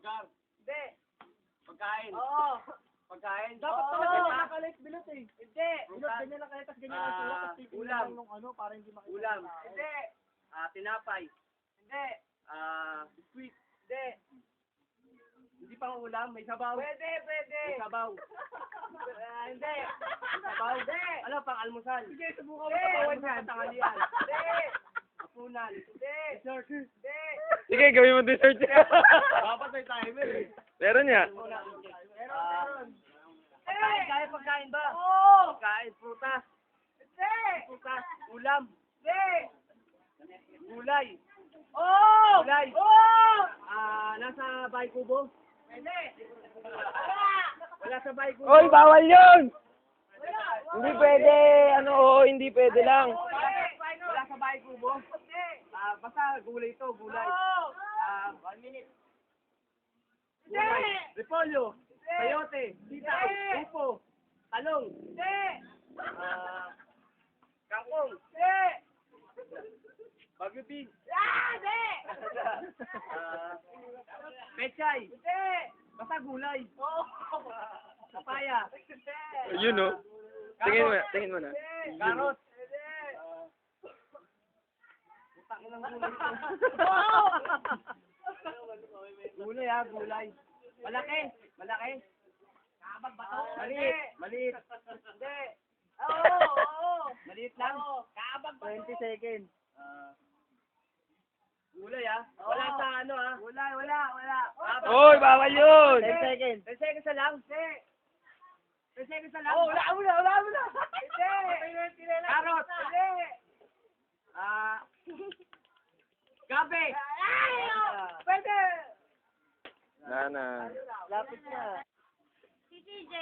Lugar. Hindi. Pagkain. Oo. Pagkain. Dapat Oo. talaga nakalit bilot eh. Hindi. Bilot, ganyan lang kaya, tapos ganyan lang sila, tapos titignan ulam. lang nung ano, para hindi makita. Ulam. ng tao. Hindi. Tinapay. Hindi. Biskuit. Hindi. Hindi pang ulam, may sabaw. Pwede, pwede. May sabaw. Hindi. Sabaw. Hindi. Ano, pang almusal. Sige, subukan mo Pang tapawan almusal, yan. tanghalian. Hindi. Hapunan. Hindi. Dessert. Hindi. Sige, gawin mo dessert. Dapat may timer eh. Meron niya. Meron. Pagkain, kaya pagkain ba? Oo. Pagkain, prutas. Hindi. Prutas, ulam. Hindi. Gulay. Oo. Gulay. Oo. Nasa bahay kubo. Hindi. Wala sa bahay kubo. Oy, bawal yun! Wala. Hindi pwede, ano, oo, hindi pwede lang. Wala sa bahay kubo. Hindi. Basta gulay ito, gulay. Oo. 1 minute. Hindi. Repolyo. Sayote. Sitaw. Hindi. Upo. Talong. Hindi. Kangkong. Hindi. Bagyo beans. Hindi. Pechay. Hindi. Basta gulay. Oo. Papaya. Hindi. Yun, no? Tingin mo na. Carrot. Hindi. Putang inang gulay ito. Oo. Gulay gulay. Malaki. Malaki. Kabag ba to? Maliit. Maliit. Hindi. Oo. Oo. Maliit lang. Oo. Kabag ba to? 20 seconds. Gulay Oo. Wala sa ano Wala, wala, wala. Oy, bawal yun! 10 seconds. 10 seconds na lang. Hindi. 10 seconds na lang. Oo, wala, wala, wala, wala. Hindi. Carrot. Hindi. Gabi. Ay, pwede. Na. Lapit na. Si TJ.